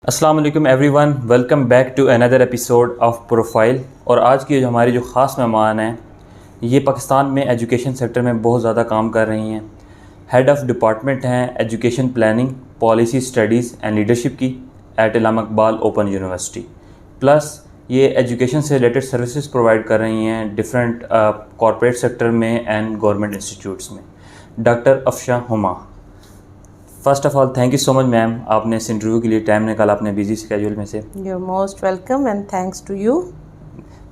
अस्सलाम वालेकुम everyone, welcome back to another episode of profile. और आज की हमारी जो ख़ास मेहमान हैं ये पाकिस्तान में एजुकेशन सेक्टर में बहुत ज़्यादा काम कर रही हैं। हेड ऑफ़ डिपार्टमेंट हैं education planning, policy studies and leadership की at Allama Iqbal open university. Plus ये एजुकेशन से रिलेटेड सर्विसेज प्रोवाइड कर रही हैं डिफरेंट कॉरपोरेट सेक्टर में एंड गवर्नमेंट इंस्टीट्यूट्स में। Doctor Afsha Huma, first of all thank you so much ma'am, आपने इस इंटरव्यू के लिए टाइम निकाला अपने बिजी स्केड्यूल में से। You most welcome and thanks to you.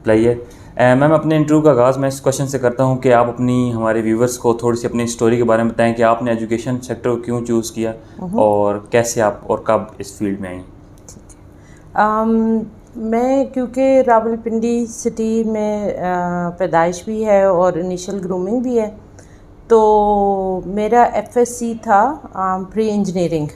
प्लाइए मैम, अपने इंटरव्यू का आगाज़ मैं इस क्वेश्चन से करता हूँ कि आप अपनी हमारे व्यूवर्स को थोड़ी सी अपनी स्टोरी के बारे में बताएं कि आपने एजुकेशन सेक्टर को क्यों चूज़ किया और कैसे आप और कब इस फील्ड में आई। मैं क्योंकि रावलपिंडी सिटी में पैदाइश भी है और इनिशियल ग्रूमिंग भी है, तो मेरा एफएससी था प्री इंजीनियरिंग।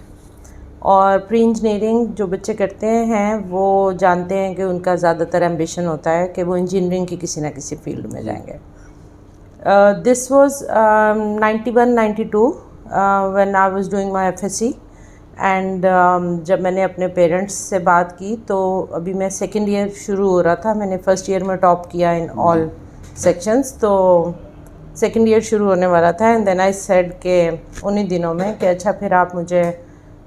और प्री इंजीनियरिंग जो बच्चे करते हैं वो जानते हैं कि उनका ज़्यादातर एम्बिशन होता है कि वो इंजीनियरिंग की किसी ना किसी फील्ड में जाएंगे। This was 91-92 when I was doing my FSc and जब मैंने अपने पेरेंट्स से बात की तो अभी मैं सेकेंड ईयर शुरू हो रहा था। मैंने फ़र्स्ट ईयर में टॉप किया इन ऑल सेक्शंस, तो सेकेंड ईयर शुरू होने वाला था। एंड देन आई सेड के उन्हीं दिनों में कि अच्छा फिर आप मुझे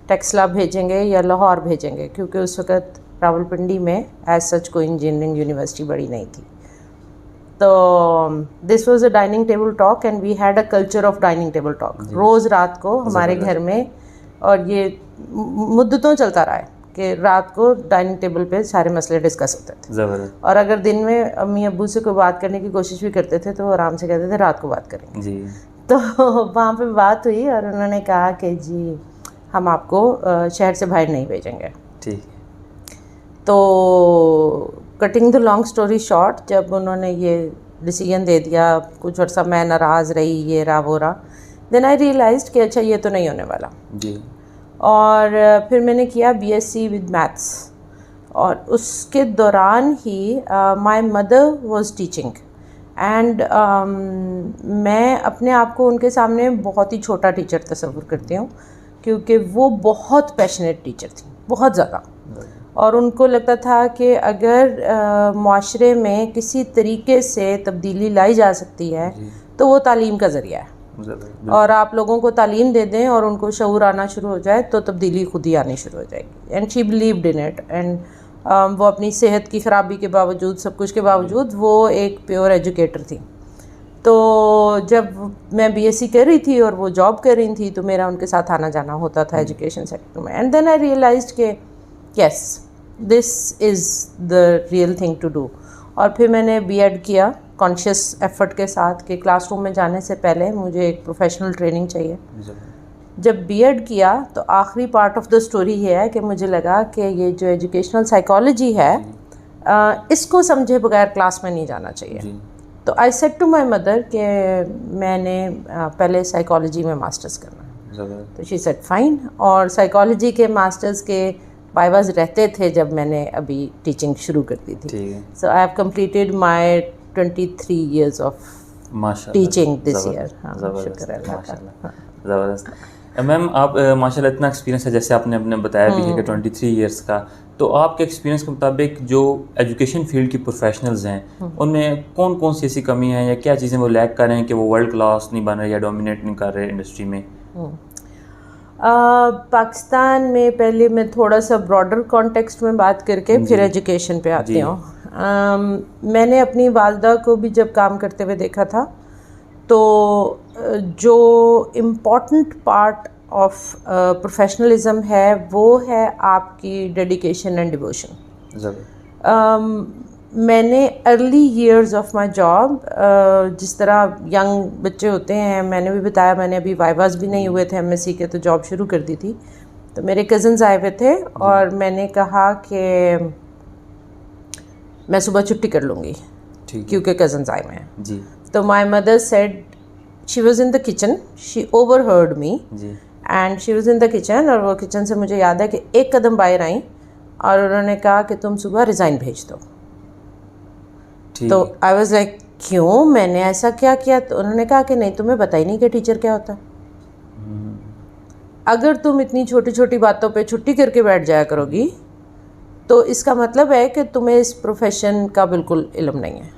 टेक्सला भेजेंगे या लाहौर भेजेंगे, क्योंकि उस वक़्त रावलपिंडी में एज सच कोई इंजीनियरिंग यूनिवर्सिटी बड़ी नहीं थी। तो this was a dining table talk and we had a culture of dining table talk. रोज़ रात को हमारे घर में, और ये मुद्दतों चलता रहा है कि रात को डाइनिंग टेबल पे सारे मसले डिस्कस होते थे। ज़बरदस्त। और अगर दिन में अम्मी अब्बू से कोई बात करने की कोशिश भी करते थे तो वो आराम से कहते थे रात को बात करेंगे जी। तो वहाँ पे बात हुई और उन्होंने कहा कि जी हम आपको शहर से बाहर नहीं भेजेंगे। ठीक। तो cutting the long story short, जब उन्होंने ये डिसीजन दे दिया, कुछ अर्सा मैं नाराज़ रही, ये रहा वो रहा, देन आई रियलाइज्ड कि अच्छा ये तो नहीं होने वाला जी। और फिर मैंने किया बीएससी विद मैथ्स। और उसके दौरान ही my mother was teaching and मैं अपने आप को उनके सामने बहुत ही छोटा टीचर तस्वुर करती हूँ, क्योंकि वो बहुत पैशनेट टीचर थी, बहुत ज़्यादा। और उनको लगता था कि अगर माशरे में किसी तरीके से तब्दीली लाई जा सकती है तो वो तालीम का ज़रिया है, और आप लोगों को तालीम दे दें और उनको शऊर आना शुरू हो जाए तो तब्दीली खुद ही आनी शुरू हो जाएगी। And she believed in it. And वो अपनी सेहत की ख़राबी के बावजूद, सब कुछ के बावजूद, वो एक प्योर एजुकेटर थी। तो जब मैं बीएससी कर रही थी और वो जॉब कर रही थी तो मेरा उनके साथ आना जाना होता था एजुकेशन सेक्टर में। एंड देन आई रियलाइज्ड कि yes this is the real thing to do. और फिर मैंने बीएड किया कॉन्शियस एफर्ट के साथ कि क्लासरूम में जाने से पहले मुझे एक प्रोफेशनल ट्रेनिंग चाहिए। जब बीएड किया तो आखिरी पार्ट ऑफ द स्टोरी ये है कि मुझे लगा कि ये जो एजुकेशनल साइकोलॉजी है इसको समझे बगैर क्लास में नहीं जाना चाहिए। तो I said to my mother कि मैंने पहले साइकोलॉजी में मास्टर्स करना है। तो शी सेड फाइन। और साइकोलॉजी के मास्टर्स के वाइवाज रहते थे जब मैंने अभी टीचिंग शुरू कर दी थी। So I have completed my 23 years of teaching this year। हाँ, शुक्र अल्लाह का। ज़बरदस्त। मैम आप माशाल्लाह इतना एक्सपीरियंस है, जैसे आपने अपने बताया भी है कि 23 इयर्स का, तो आपके एक्सपीरियंस के मुताबिक जो एजुकेशन फील्ड की प्रोफेशनल्स हैं उनमें कौन कौन सी ऐसी कमी है या क्या चीज़ें वो लैक कर रहे हैं कि वो वर्ल्ड क्लास नहीं बन रहे या डोमिनेट नहीं कर रहे इंडस्ट्री में? पाकिस्तान में पहले मैं थोड़ा सा ब्रॉडर कॉन्टेक्स्ट में बात करके फिर एजुकेशन पे आती हूँ। मैंने अपनी वालदा को भी जब काम करते हुए देखा था, तो जो इम्पॉर्टेंट पार्ट ऑफ प्रोफेशनलिज्म है वो है आपकी डेडिकेशन एंड डिवोशन। मैंने early years of my job, जिस तरह यंग बच्चे होते हैं, मैंने भी बताया मैंने अभी वाइवास भी नहीं हुए थे एमएससी के, तो जॉब शुरू कर दी थी। तो मेरे कज़न्स आए हुए थे और मैंने कहा कि मैं सुबह छुट्टी कर लूँगी क्योंकि कज़न्स आए हुए हैं जी। तो my mother said, she was in the kitchen, she overheard me and she was in the kitchen, और वो किचन से मुझे याद है कि एक कदम बाहर आई और उन्होंने कहा कि तुम सुबह रिज़ाइन भेज दो। तो आई वाज लाइक क्यों, मैंने ऐसा क्या किया? तो उन्होंने कहा कि नहीं, तुम्हें पता ही नहीं कि टीचर क्या होता है। अगर तुम इतनी छोटी छोटी बातों पे छुट्टी करके बैठ जाया करोगी तो इसका मतलब है कि तुम्हें इस प्रोफेशन का बिल्कुल इल्म नहीं है।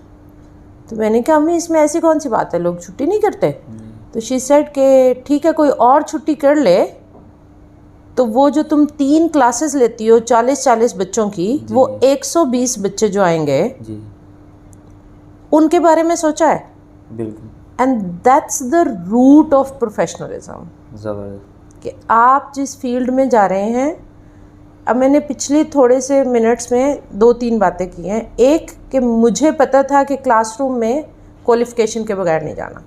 तो मैंने कहा अम्मी इसमें ऐसी कौन सी बात है, लोग छुट्टी नहीं करते? तो शी सेड कि ठीक है कोई और छुट्टी कर ले तो वो जो तुम 3 क्लासेस लेती हो 40-40 बच्चों की, वो 120 बच्चे जो आएंगे जी उनके बारे में सोचा है? बिल्कुल। And that's the root of professionalism ज़बरदस्त। कि आप जिस फील्ड में जा रहे हैं। अब मैंने पिछले थोड़े से मिनट्स में 2-3 बातें की हैं। एक कि मुझे पता था कि क्लासरूम में क्वालिफ़िकेशन के बगैर नहीं जाना।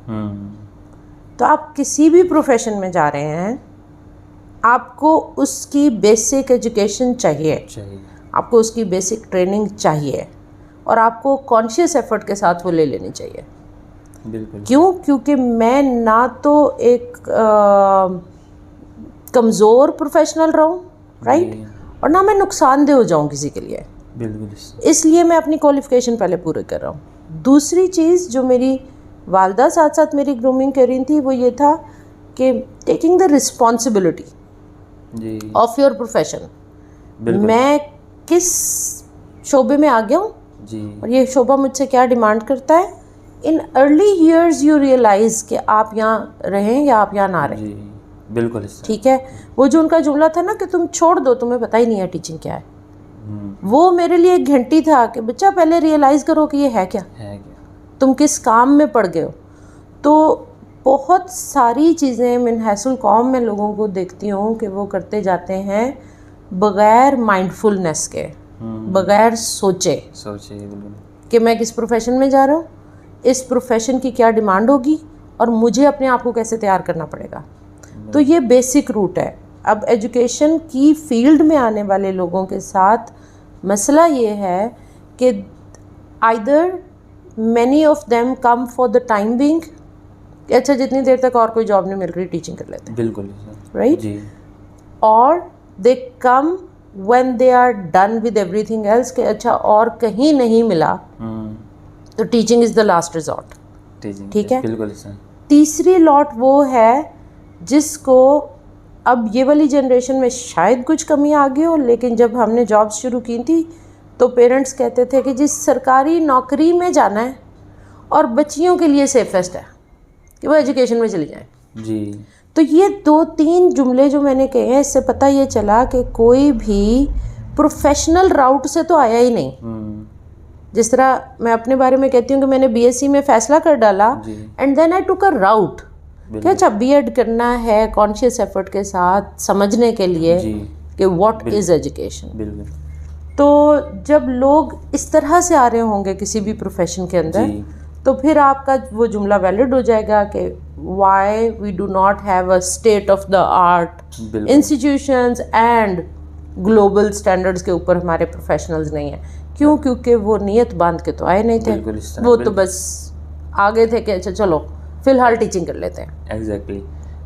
तो आप किसी भी प्रोफेशन में जा रहे हैं, आपको उसकी बेसिक एजुकेशन चाहिए, आपको उसकी बेसिक ट्रेनिंग चाहिए और आपको कॉन्शियस एफर्ट के साथ वो ले लेनी चाहिए। बिल्कुल। क्यों? क्योंकि मैं ना तो एक कमज़ोर प्रोफेशनल रहूं, राइट, और ना मैं नुकसानदेह हो जाऊं किसी के लिए। बिल्कुल। इसलिए मैं अपनी क्वालिफ़िकेशन पहले पूरी कर रहा हूँ। दूसरी चीज़ जो मेरी वालदा साथ साथ मेरी ग्रूमिंग कर रही थी वो ये था कि taking the responsibility of your profession. मैं किस शोबे में आ गया हूँ और ये शोबा मुझसे क्या डिमांड करता है। In early years you realize कि आप यहाँ रहें या आप यहाँ ना रहें। बिल्कुल ठीक है। वो जो उनका जुमला था ना कि तुम छोड़ दो, तुम्हें पता ही नहीं है टीचिंग क्या है, वो मेरे लिए एक घंटी था कि बच्चा पहले रियलाइज़ करो कि ये है क्या, तुम किस काम में पड़ गए हो। तो बहुत सारी चीज़ें मिनहसुल कौम में लोगों को देखती हूँ कि वो करते जाते हैं बग़ैर माइंडफुलनेस के, बग़ैर सोचे कि मैं किस प्रोफेशन में जा रहा हूँ, इस प्रोफेशन की क्या डिमांड होगी और मुझे अपने आप को कैसे तैयार करना पड़ेगा। तो ये बेसिक रूट है। अब एजुकेशन की फील्ड में आने वाले लोगों के साथ मसला ये है कि either many of them come for the time being, अच्छा जितनी देर तक और कोई जॉब नहीं मिल रही टीचिंग कर लेते हैं। बिल्कुल राइट। और they come when they are done with everything else कि अच्छा और कहीं नहीं मिला तो teaching is the last resort. ठीक है। बिल्कुल। तीसरी लॉट वो है जिसको अब ये वाली जनरेशन में शायद कुछ कमी आ गई हो, लेकिन जब हमने जॉब्स शुरू की थी तो पेरेंट्स कहते थे कि जिस सरकारी नौकरी में जाना है और बच्चियों के लिए सेफेस्ट है कि वो एजुकेशन में चली जाएं। जी। तो ये 2-3 जुमले जो मैंने कहे हैं, इससे पता ये चला कि कोई भी प्रोफेशनल राउट से तो आया ही नहीं। जिस तरह मैं अपने बारे में कहती हूँ कि मैंने बीएससी में फ़ैसला कर डाला एंड देन आई टुक अ राउट कि अच्छा बीएड करना है कॉन्शियस एफर्ट के साथ समझने के लिए कि व्हाट इज़ एजुकेशन। तो जब लोग इस तरह से आ रहे होंगे किसी भी प्रोफेशन के अंदर तो फिर आपका वो जुमला वैलिड हो जाएगा कि why we do not have a state of the art institutions and global standards के ऊपर हमारे प्रोफेशनल्स नहीं हैं। क्यों? क्योंकि वो नियत बांध के तो आए नहीं थे, वो तो बस आ गए थे कि अच्छा चलो फ़िलहाल टीचिंग कर लेते हैं। एग्जैक्टली।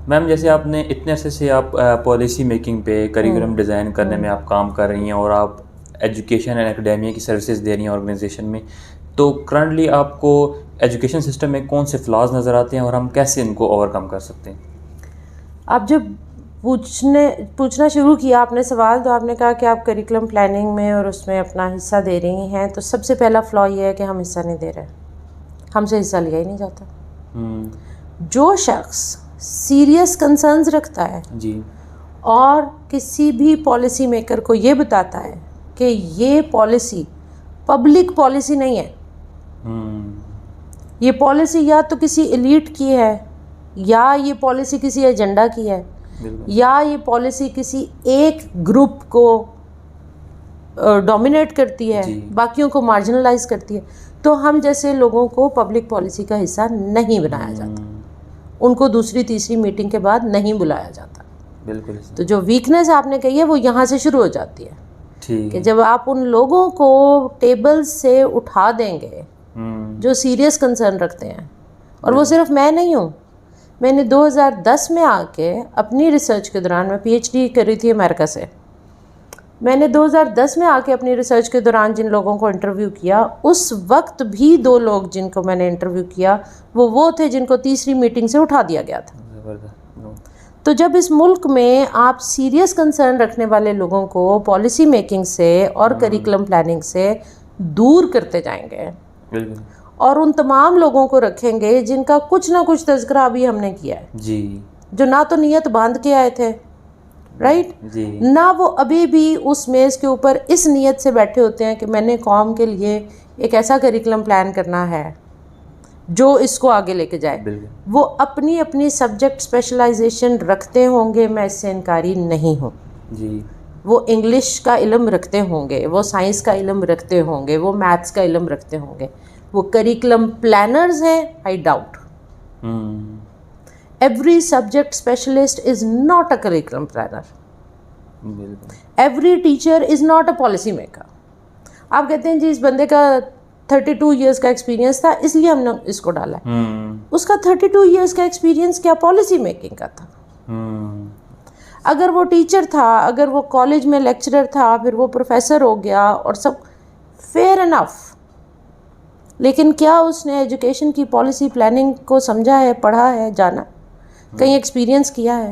मैम जैसे आपने इतने अरसे से आप पॉलिसी मेकिंग पे, करिकुलम डिज़ाइन करने में आप काम कर रही हैं और आप एजुकेशन एंड एकेडमिया की सर्विसेज दे रही हैं ऑर्गेनाइजेशन में, तो करंटली आपको एजुकेशन सिस्टम में कौन से फ्लॉज नज़र आते हैं और हम कैसे इनको ओवरकम कर सकते हैं? आप जब पूछना शुरू किया आपने सवाल, तो आपने कहा कि आप करिकुलम प्लानिंग में और उसमें अपना हिस्सा दे रही हैं, तो सबसे पहला फ्लॉ ये है कि हम हिस्सा नहीं दे रहे, हमसे हिस्सा लिया ही नहीं जाता। जो शख्स सीरियस कंसर्न्स रखता है जी और किसी भी पॉलिसी मेकर को ये बताता है कि ये पॉलिसी पब्लिक पॉलिसी नहीं है, ये पॉलिसी या तो किसी एलीट की है या ये पॉलिसी किसी एजेंडा की है या ये पॉलिसी किसी एक ग्रुप को डोमिनेट करती है, बाकियों को मार्जिनलाइज करती है, तो हम जैसे लोगों को पब्लिक पॉलिसी का हिस्सा नहीं बनाया जाता, उनको दूसरी तीसरी मीटिंग के बाद नहीं बुलाया जाता। बिल्कुल। तो जो वीकनेस आपने कही है वो यहाँ से शुरू हो जाती है कि जब आप उन लोगों को टेबल से उठा देंगे जो सीरियस कंसर्न रखते हैं, और वो सिर्फ मैं नहीं हूँ, मैंने 2010 में आके अपनी रिसर्च के दौरान, मैं पीएचडी कर रही थी अमेरिका से, मैंने 2010 में आके अपनी रिसर्च के दौरान जिन लोगों को इंटरव्यू किया, उस वक्त भी 2 लोग जिनको मैंने इंटरव्यू किया वो थे जिनको तीसरी मीटिंग से उठा दिया गया था। तो जब इस मुल्क में आप सीरियस कंसर्न रखने वाले लोगों को पॉलिसी मेकिंग से और करिकुलम प्लानिंग से दूर करते जाएंगे बिल्कुल और उन तमाम लोगों को रखेंगे जिनका कुछ ना कुछ तज़किरा अभी हमने किया है, जी जो ना तो नियत बांध के आए थे, राइट, जी ना वो अभी भी उस मेज़ के ऊपर इस नियत से बैठे होते हैं कि मैंने कौम के लिए एक ऐसा करिकुलम प्लान करना है जो इसको आगे लेके जाए। बिल्कुल वो अपनी अपनी सब्जेक्ट स्पेशलाइजेशन रखते होंगे, मैं इससे इनकारी नहीं हूँ। जी वो इंग्लिश का इल्म रखते होंगे, वो साइंस का इल्म रखते होंगे, वो मैथ्स का इल्म रखते होंगे, वो करिकुलम प्लानर्स हैं, I doubt. Every subject specialist is not a curriculum planner, बिल्कुल every teacher is not a policy maker. आप कहते हैं जी इस बंदे का 32 इयर्स का एक्सपीरियंस था इसलिए हमने इसको डाला है। उसका 32 इयर्स का एक्सपीरियंस क्या पॉलिसी मेकिंग का था? अगर वो टीचर था, अगर वो कॉलेज में लेक्चरर था, फिर वो प्रोफेसर हो गया और सब फेयर इनफ, लेकिन क्या उसने एजुकेशन की पॉलिसी प्लानिंग को समझा है, पढ़ा है, जाना, कहीं एक्सपीरियंस किया है?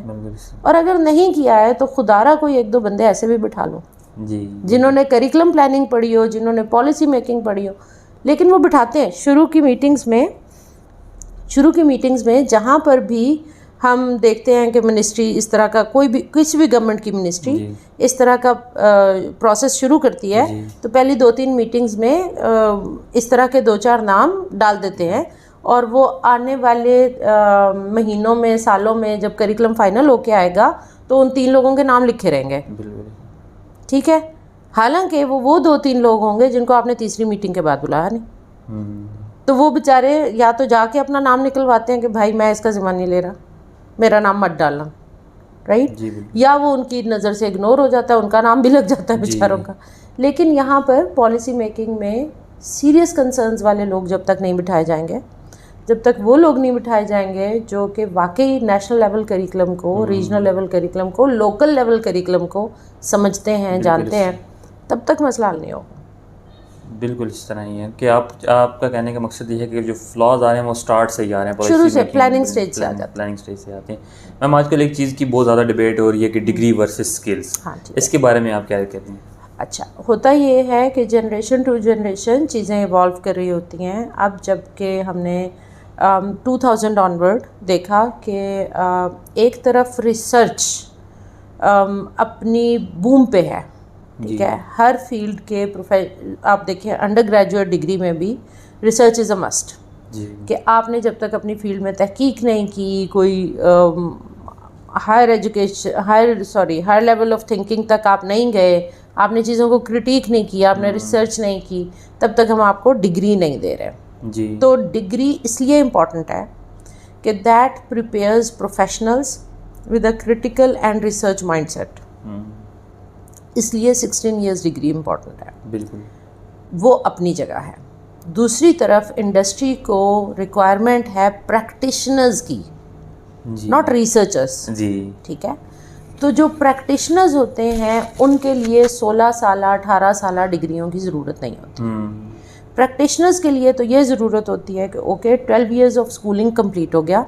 और अगर नहीं किया है तो खुदारा कोई एक दो बंदे ऐसे भी बिठा लो जी जिन्होंने करिकुलम प्लानिंग पढ़ी हो, जिन्होंने पॉलिसी मेकिंग पढ़ी हो, लेकिन वो बिठाते हैं शुरू की मीटिंग्स में जहाँ पर भी हम देखते हैं कि मिनिस्ट्री इस तरह का कोई भी किसी भी गवर्नमेंट की मिनिस्ट्री इस तरह का प्रोसेस शुरू करती है तो पहली 2-3 मीटिंग्स में इस तरह के 2-4 नाम डाल देते हैं और वो आने वाले महीनों में, सालों में जब करिकुलम फाइनल होके आएगा तो उन 3 लोगों के नाम लिखे रहेंगे, ठीक है। हालांकि वो 2-3 लोग होंगे जिनको आपने तीसरी मीटिंग के बाद बुलाया नहीं, तो वो बेचारे या तो जाके अपना नाम निकलवाते हैं कि भाई मैं इसका ज़िम्मा नहीं ले रहा, मेरा नाम मत डालना, राइट, या वो उनकी नज़र से इग्नोर हो जाता है, उनका नाम भी लग जाता है बेचारों का। लेकिन यहाँ पर पॉलिसी मेकिंग में सीरियस कंसर्न्स वाले लोग जब तक नहीं बिठाए जाएंगे, जब तक वो लोग नहीं बिठाए जाएंगे जो कि वाकई नेशनल लेवल करिकुलम को, रीजनल लेवल करिकुलम को, लोकल लेवल करिकुलम को समझते हैं, जानते हैं, तब तक मसला हल नहीं होगा। बिल्कुल इस तरह ही है कि आपका कहने का मकसद ये है कि जो फ्लॉज आ रहे हैं वो स्टार्ट से ही आ रहे हैं, शुरू से प्लानिंग स्टेज से आ जाते हैं। प्लानिंग स्टेज से आते हैं। मैम आजकल एक चीज़ की बहुत ज़्यादा डिबेट हो रही है कि डिग्री वर्सेस स्किल्स, हाँ जी, इसके बारे में आप क्या कहते हैं? अच्छा, होता ये है कि जनरेशन टू जनरेशन चीज़ें इवॉल्व कर रही होती हैं। अब जबकि हमने 2000 ऑनवर्ड देखा कि एक तरफ रिसर्च अपनी बूम पे है, ठीक है, हर फील्ड के आप देखिए अंडर ग्रेजुएट डिग्री में भी रिसर्च इज़ अ मस्ट, कि आपने जब तक अपनी फील्ड में तहकीक नहीं की, कोई हायर लेवल ऑफ थिंकिंग तक आप नहीं गए, आपने चीज़ों को क्रिटिक नहीं किया, आपने रिसर्च नहीं की, तब तक हम आपको डिग्री नहीं दे रहे जी। तो डिग्री इसलिए इम्पॉर्टेंट है कि that prepares professionals with a critical and research mindset, इसलिए 16 इयर्स डिग्री इम्पॉर्टेंट है। बिल्कुल वो अपनी जगह है। दूसरी तरफ इंडस्ट्री को रिक्वायरमेंट है प्रैक्टिशनर्स की, नॉट रिसर्चर्स जी, ठीक है। तो जो प्रैक्टिशनर्स होते हैं उनके लिए 16 साल 18 साल डिग्रियों की ज़रूरत नहीं होती। प्रैक्टिशनर्स के लिए तो ये ज़रूरत होती है कि okay 12 years of schooling complete हो गया,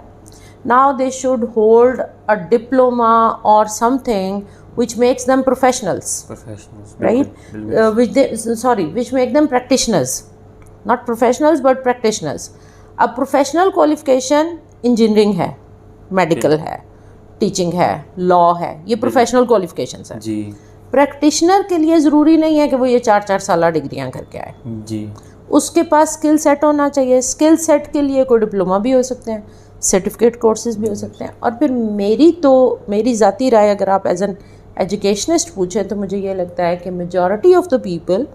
now they should hold a diploma और something which makes them professionals, right? Which make them practitioners, not professionals but practitioners. अब प्रोफेशनल क्वालिफिकेशन इंजीनियरिंग है, मेडिकल है, टीचिंग है, लॉ है, ये professional qualifications हैं जी। प्रैक्टिशनर के लिए ज़रूरी नहीं है कि वो ये 4-4 साल डिग्रियां करके आए जी। उसके पास स्किल सेट होना चाहिए। स्किल सेट के लिए कोई डिप्लोमा भी हो सकते हैं, सर्टिफिकेट कोर्सेज भी हो सकते हैं। और फिर मेरी ज़ाती राय अगर आप एज एन एजुकेशनिस्ट पूछें तो मुझे ये लगता है कि majority of the people,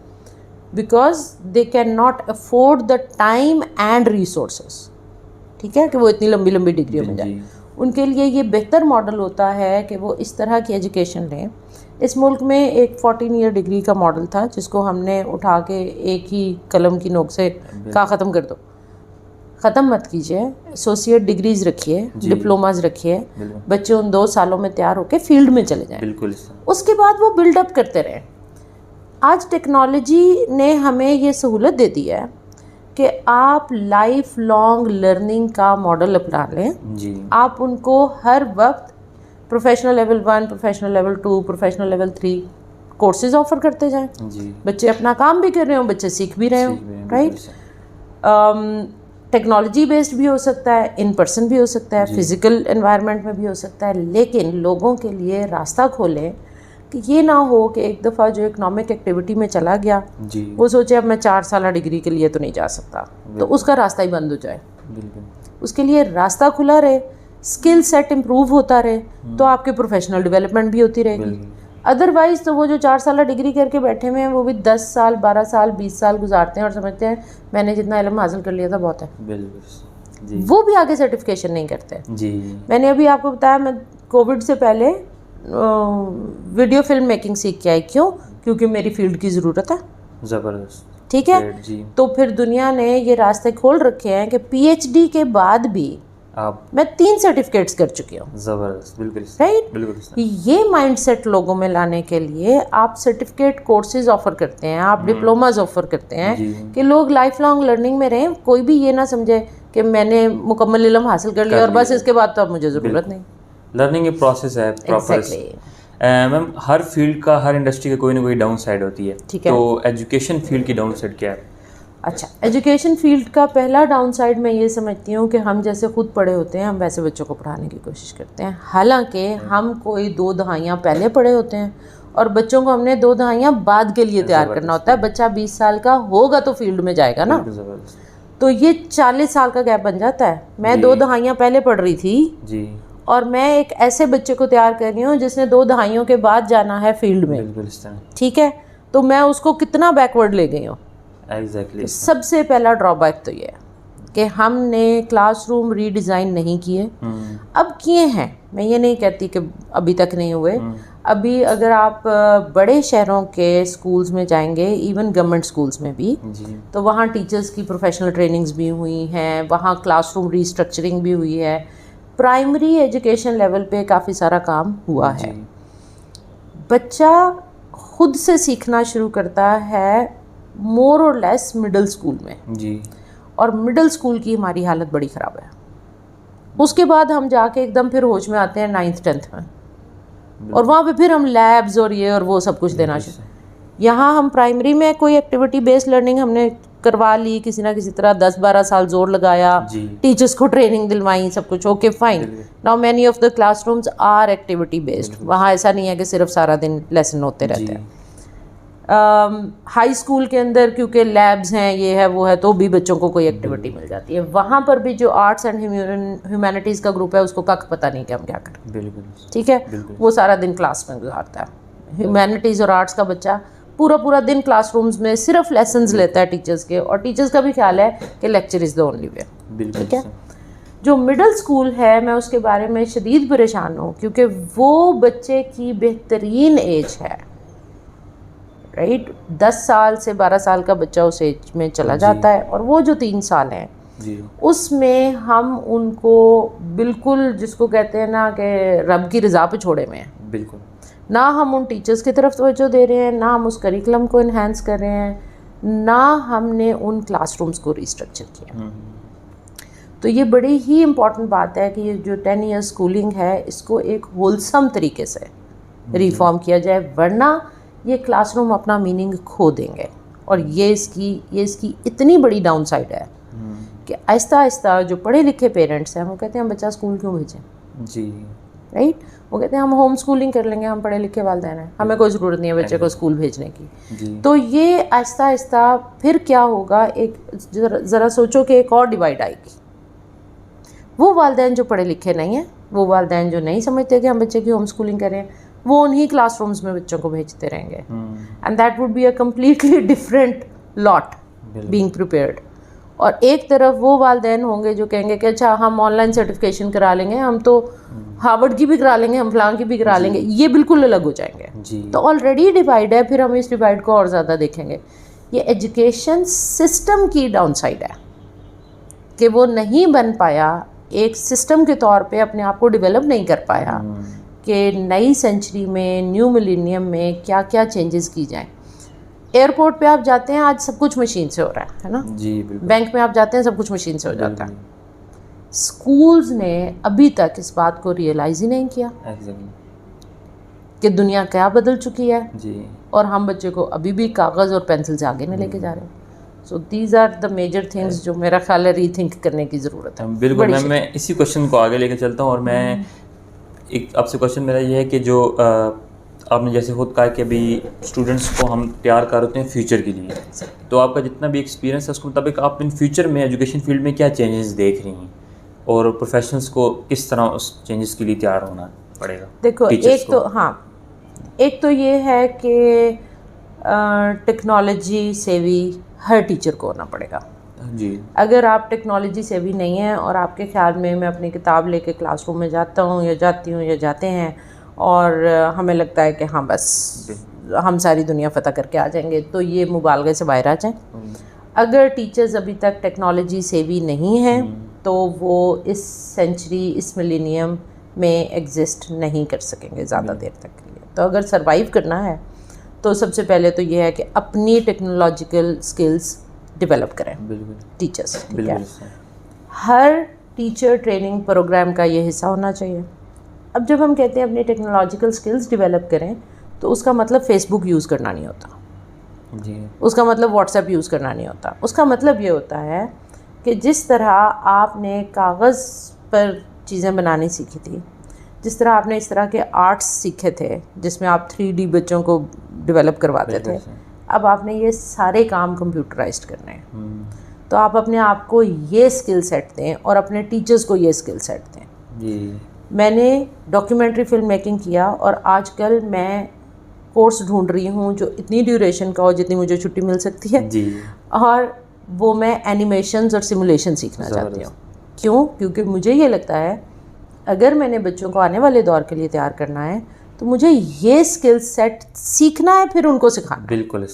because they can not afford the time and resources, ठीक है, कि वो इतनी लंबी लंबी डिग्रियों में जाए, उनके लिए ये बेहतर मॉडल होता है कि वो इस तरह की एजुकेशन लें। इस मुल्क में एक 14 ईयर डिग्री का मॉडल था जिसको हमने उठा के एक ही कलम की नोक से कहा ख़त्म कर दो। ख़त्म मत कीजिए, एसोसिएट डिग्रीज़ रखिए, डिप्लोमाज रखिए, बच्चे उन 2 सालों में तैयार होकर फील्ड में चले जाएं। बिल्कुल। उसके बाद वो बिल्डअप करते रहें। आज टेक्नोलॉजी ने हमें ये सहूलत दे दी है कि आप लाइफ लॉन्ग लर्निंग का मॉडल अपना लें जी। आप उनको हर वक्त professional level 1, professional level 2, professional level 3 courses offer करते जाएं। जी, बच्चे अपना काम भी कर रहे हो, बच्चे सीख भी रहे हो, राइट। टेक्नोलॉजी बेस्ड भी हो सकता है, इन पर्सन भी हो सकता है, फिजिकल एनवायरनमेंट में भी हो सकता है, लेकिन लोगों के लिए रास्ता खोलें कि ये ना हो कि एक दफ़ा जो इकोनॉमिक एक्टिविटी में चला गया जी, वो सोचे अब मैं 4 साल डिग्री के लिए तो नहीं जा सकता, तो उसका रास्ता ही बंद हो जाए। बिल्कुल, उसके लिए रास्ता खुला रहे, स्किल सेट इम्प्रूव होता रहे, तो आपकी प्रोफेशनल डेवलपमेंट भी होती रहेगी। अदरवाइज़ तो वो जो 4 साल डिग्री करके बैठे हुए हैं वो भी 10 साल 12 साल 20 साल गुजारते हैं और समझते हैं मैंने जितना इल्म हासिल कर लिया था बहुत है। बिल्कुल जी, वो भी आगे सर्टिफिकेशन नहीं करते। जी, मैंने अभी आपको बताया मैं कोविड से पहले वीडियो फिल्म मेकिंग सीख के आई। क्यों? क्योंकि मेरी फील्ड की ज़रूरत है। ज़बरदस्त, ठीक है, जी, तो फिर दुनिया ने ये रास्ते खोल रखे हैं कि पीएचडी के बाद भी आप मैं 3 सर्टिफिकेट्स कर चुकी हूँ, ज़बरदस्त, बिल्कुल राइट। बिल्कुल, ये माइंडसेट लोगों में लाने के लिए आप सर्टिफिकेट कोर्सेज ऑफर करते हैं, आप डिप्लोमाज ऑफर करते हैं कि लोग लाइफ लॉन्ग लर्निंग में रहें। कोई भी ये ना समझे कि मैंने मुकम्मल इल्म हासिल कर लिया और बस इसके बाद तो अब मुझे ज़रूरत नहीं। लर्निंग एक प्रोसेस है प्रॉपर। मैम हर फील्ड का, हर इंडस्ट्री का कोई ना कोई डाउन साइड होती है, ठीक है। तो एजुकेशन फील्ड की डाउन साइड क्या है? अच्छा, एजुकेशन फील्ड का पहला डाउन साइड मैं ये समझती हूँ कि हम जैसे खुद पढ़े होते हैं हम वैसे बच्चों को पढ़ाने की कोशिश करते हैं। हालांकि हम कोई 2 दहाइयाँ पहले पढ़े होते हैं और बच्चों को हमने 2 दहाइयाँ बाद के लिए तैयार करना होता है। बच्चा 20 साल का होगा तो फील्ड में जाएगा ना, तो ये 40 साल का गैप बन जाता है। मैं 2 दहाइयाँ पहले पढ़ रही थी जी, और मैं एक ऐसे बच्चे को तैयार कर रही हूँ जिसने 2 दहाइयों के बाद जाना है फील्ड में, ठीक है, तो मैं उसको कितना बैकवर्ड ले गई हूँ। एग्जैक्टली, सबसे पहला ड्रॉबैक तो ये है कि हमने क्लासरूम रीडिज़ाइन नहीं किए। अब किए हैं, मैं ये नहीं कहती कि अभी तक नहीं हुए। अभी अगर आप बड़े शहरों के स्कूल्स में जाएंगे, इवन गवर्नमेंट स्कूल्स में भी, तो वहाँ टीचर्स की प्रोफेशनल ट्रेनिंग्स भी हुई हैं, वहाँ क्लासरूम रीस्ट्रक्चरिंग भी हुई है, प्राइमरी एजुकेशन लेवल पे काफ़ी सारा काम हुआ है। बच्चा खुद से सीखना शुरू करता है मोर और लेस मिडिल स्कूल में जी, और मिडिल स्कूल की हमारी हालत बड़ी ख़राब है। उसके बाद हम जाके एकदम फिर होश में आते हैं 9th 10th में, और वहाँ पे फिर हम लैब्स और ये और वो सब कुछ देना शुरू। यहाँ हम प्राइमरी में कोई एक्टिविटी बेस्ड लर्निंग हमने करवा ली किसी ना किसी तरह, 10-12 साल जोर लगाया, टीचर्स को ट्रेनिंग दिलवाई, सब कुछ okay fine. Now many of the classrooms are activity based. वहाँ ऐसा नहीं है कि सिर्फ सारा दिन लेसन होते रहते हैं। हाई स्कूल के अंदर क्योंकि लैब्स हैं, ये है वो है, तो भी बच्चों को कोई एक्टिविटी मिल जाती है। वहाँ पर भी जो आर्ट्स एंड ह्यूमैनिटीज़ का ग्रुप है उसको कख पता नहीं कि हम क्या करें। बिल्कुल ठीक है, वो सारा दिन क्लास में गुजारता है। ह्यूमैनिटीज़ और आर्ट्स का बच्चा पूरा दिन क्लासरूम्स में सिर्फ लेसन्स लेता है टीचर्स के, और टीचर्स का भी ख्याल है कि lecture is the only way. ठीक है, जो मिडिल स्कूल है मैं उसके बारे में शदीद परेशान हूँ, क्योंकि वो बच्चे की बेहतरीन एज है, राइट। 10 साल से 12 साल का बच्चा उस एज में चला जाता है, और वो जो 3 साल हैं उसमें हम उनको बिल्कुल, जिसको कहते हैं ना कि रब की रज़ा पे छोड़े हुए हैं। बिल्कुल, ना हम उन टीचर्स की तरफ तवज्जो दे रहे हैं, ना हम उस करिकुलम को इन्हेंस कर रहे हैं, ना हमने उन क्लासरूम्स को रिस्ट्रक्चर किया। तो ये बड़ी ही इम्पॉर्टेंट बात है कि ये जो 10 ईयर स्कूलिंग है इसको एक होलसम तरीके से रिफॉर्म किया जाए, वरना ये क्लासरूम अपना मीनिंग खो देंगे। और ये इसकी इतनी बड़ी डाउन साइड है कि आहिस्ता आहिस्ता जो पढ़े लिखे पेरेंट्स हैं वो कहते हैं हम बच्चा स्कूल क्यों भेजें जी, राइट। वो कहते हैं हम होम स्कूलिंग कर लेंगे, हम पढ़े लिखे वालिदैन हैं, हमें कोई ज़रूरत नहीं है बच्चे को स्कूल भेजने की। तो ये आहिस्ता आहिस्ता फिर क्या होगा, एक ज़रा सोचो कि एक और डिवाइड आएगी। वो वालिदैन जो पढ़े लिखे नहीं हैं, वो वालिदैन जो नहीं समझते कि हम बच्चे की होम स्कूलिंग करें, वो उन्हीं क्लासरूम्स में बच्चों को भेजते रहेंगे, and that would be a completely different lot being prepared. और एक तरफ वो वालिदैन होंगे जो कहेंगे कि अच्छा हम ऑनलाइन सर्टिफिकेशन करा लेंगे, हम तो हार्वर्ड की भी करा लेंगे, हम फलां की भी करा लेंगे, ये बिल्कुल अलग हो जाएंगे। तो ऑलरेडी डिवाइड है, फिर हम इस डिवाइड को और ज़्यादा देखेंगे। ये एजुकेशन सिस्टम की डाउन साइड है कि वो नहीं बन पाया, एक सिस्टम के तौर पे अपने आप को डेवलप नहीं कर पाया कि नई सेंचुरी में, न्यू मिलेनियम में क्या क्या चेंजेस की जाएं। एयरपोर्ट पे आप जाते हैं, आज सब कुछ मशीन से हो रहा है ना जी, बिल्कुल। बैंक में आप जाते हैं, सब कुछ मशीन से हो जाता है। स्कूल्स ने अभी तक इस बात को रियलाइज़ ही नहीं किया एग्जैक्टली कि दुनिया क्या बदल चुकी है, जी। और हम बच्चे को अभी भी कागज़ और पेंसिल से आगे नहीं लेके जा रहे। So these are the major things जो मेरा ख्याल है रीथिंक करने की ज़रूरत है। बिल्कुल मैम, मैं इसी क्वेश्चन को आगे लेके चलता हूँ और मैं एक आपसे क्वेश्चन मेरा ये है कि जो आपने जैसे खुद कहा कि अभी स्टूडेंट्स को हम तैयार कर होते हैं फ्यूचर के लिए, तो आपका जितना भी एक्सपीरियंस है उसके मुताबिक आप इन फ्यूचर में एजुकेशन फील्ड में क्या चेंजेस देख रही हैं और प्रोफेशनल्स को किस तरह उस चेंजेस के लिए तैयार होना पड़ेगा? देखो, एक तो ये है कि टेक्नोलॉजी सेवी हर टीचर को होना पड़ेगा जी। अगर आप टेक्नोलॉजी सेवी नहीं हैं और आपके ख्याल में मैं अपनी किताब लेके क्लासरूम में जाता हूँ या जाती हूँ या जाते हैं और हमें लगता है कि हाँ बस हम सारी दुनिया फतह करके आ जाएंगे, तो ये मुबालगे से बाहर आ जाएं। अगर टीचर्स अभी तक टेक्नोलॉजी सेवी नहीं हैं तो वो इस सेंचुरी, इस मिलेनियम में एग्जिस्ट नहीं कर सकेंगे ज़्यादा देर तक के लिए। तो अगर सरवाइव करना है तो सबसे पहले तो ये है कि अपनी टेक्नोलॉजिकल स्किल्स डेवलप करें टीचर्स, ठीक है। हर टीचर ट्रेनिंग प्रोग्राम का ये हिस्सा होना चाहिए। अब जब हम कहते हैं अपनी टेक्नोलॉजिकल स्किल्स डेवलप करें तो उसका मतलब फ़ेसबुक यूज़ करना नहीं होता जी, उसका मतलब व्हाट्सएप यूज़ करना नहीं होता। उसका मतलब ये होता है कि जिस तरह आपने कागज़ पर चीज़ें बनानी सीखी थी, जिस तरह आपने इस तरह के आर्ट्स सीखे थे जिसमें आप 3D बच्चों को डेवलप करवाते थे, अब आपने ये सारे काम कंप्यूटराइज्ड करने हैं। तो आप अपने आप को ये स्किल सेट दें और अपने टीचर्स को ये स्किल सेट दें जी। मैंने डॉक्यूमेंट्री फिल्म मेकिंग किया और आजकल मैं कोर्स ढूंढ रही हूँ जो इतनी ड्यूरेशन का हो जितनी मुझे छुट्टी मिल सकती है जी। और वो मैं एनिमेशंस और सिमुलेशन सीखना चाहती हूँ। क्यों? क्योंकि मुझे ये लगता है अगर मैंने बच्चों को आने वाले दौर के लिए तैयार करना है तो मुझे ये स्किल सेट सीखना है, फिर उनको सिखाना। बिल्कुल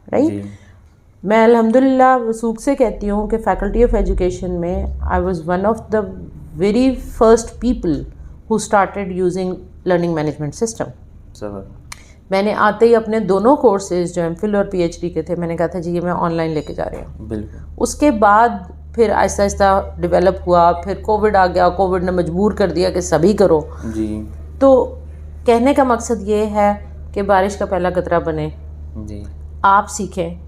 राइट। मैं अल्हम्दुलिल्लाह वसूख से कहती हूँ कि फैकल्टी ऑफ एजुकेशन में I was one of the very first people who started using learning management system. मैंने आते ही अपने दोनों कोर्सेज जो एमफिल और पीएचडी के थे, मैंने कहा था जी ये मैं ऑनलाइन लेके जा रही हूँ। बिल्कुल। उसके उसके बाद फिर आहिस्ता आहिस्ता डेवलप हुआ, फिर कोविड आ गया, कोविड ने मजबूर कर दिया कि सभी करो जी। तो कहने का मकसद ये है कि बारिश का पहला कतरा बने जी, आप सीखें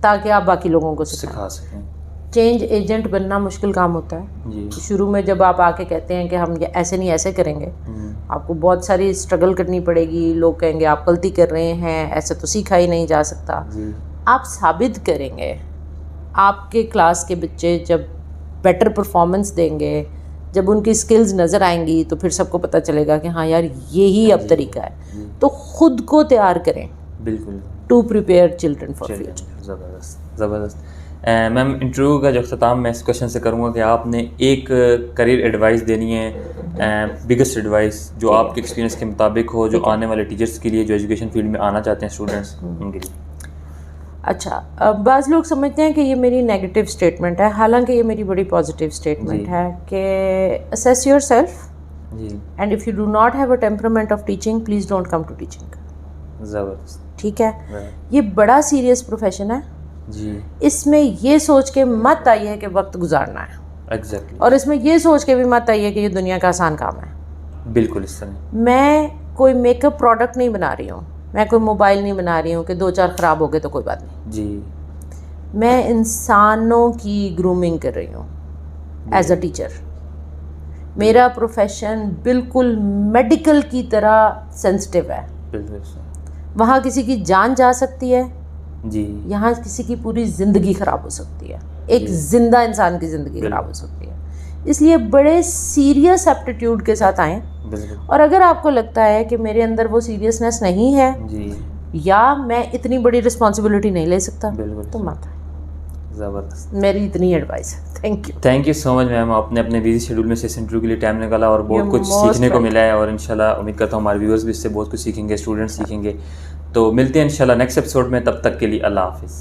ताकि आप बाकी लोगों को सिखा सकें। चेंज एजेंट बनना मुश्किल काम होता है जी। शुरू में। जब आप आके कहते हैं कि हम ये ऐसे नहीं ऐसे करेंगे, आपको बहुत सारी स्ट्रगल करनी पड़ेगी। लोग कहेंगे आप गलती कर रहे हैं, ऐसे तो सीखा ही नहीं जा सकता। जी। आप साबित करेंगे, आपके क्लास के बच्चे जब बेटर परफॉर्मेंस देंगे, जब उनकी स्किल्स नज़र आएंगी तो फिर सबको पता चलेगा कि हाँ यार यही अब तरीका है। तो खुद को तैयार करें बिल्कुल to prepare children for future. ज़बरदस्त ज़बरदस्त। मैम, इंटरव्यू का जो अख्ताम मैं इस क्वेश्चन से करूँगा कि आपने एक करियर एडवाइस देनी है, बिगेस्ट एडवाइस जो आपके एक्सपीरियंस के मुताबिक हो, जो आने वाले टीचर्स के लिए जो एजुकेशन फील्ड में आना चाहते हैं स्टूडेंट्स, उनके लिए। अच्छा, बाज़ लोग समझते हैं कि ये मेरी नेगेटिव स्टेटमेंट है, हालांकि ये मेरी बड़ी पॉजिटिव स्टेटमेंट है कि असेस योर सेल्फ जी। And if you do not have a temperament of teaching please don't come to teaching. ज़बरदस्त। ठीक है, ये बड़ा सीरियस प्रोफेशन है जी। इसमें ये सोच के मत आइए कि वक्त गुजारना है, एग्जैक्टली। और इसमें ये सोच के भी मत आइए कि ये दुनिया का आसान काम है। बिल्कुल इस तरह। मैं कोई मेकअप प्रोडक्ट नहीं बना रही हूँ, मैं कोई मोबाइल नहीं बना रही हूँ कि 2-4 ख़राब हो गए तो कोई बात नहीं जी। मैं इंसानों की ग्रूमिंग कर रही हूँ एज अ टीचर। मेरा प्रोफेशन बिल्कुल मेडिकल की तरह सेंसिटिव है। बिल्कुल वहाँ किसी की जान जा सकती है जी। यहाँ किसी की पूरी ज़िंदगी ख़राब हो सकती है, एक ज़िंदा इंसान की ज़िंदगी ख़राब हो सकती है। इसलिए बड़े सीरियस एप्टीट्यूड के साथ आएँ, और अगर आपको लगता है कि मेरे अंदर वो सीरियसनेस नहीं है जी, या मैं इतनी बड़ी रिस्पॉन्सिबिलिटी नहीं ले सकता, तो मत। ज़बरदस्त। मेरी इतनी एडवाइस है। Thank you so much ma'am, आपने अपने बिजी शेड्यूल में से इस इंटरव्यू के लिए टाइम निकाला और बहुत कुछ सीखने को मिला है, और इंशाल्लाह उम्मीद करता हूँ हमारे व्यूअर्स भी इससे बहुत कुछ सीखेंगे, स्टूडेंट्स सीखेंगे। तो मिलते हैं इंशाल्लाह नेक्स्ट एपिसोड में, तब तक के लिए अल्लाह हाफिज़।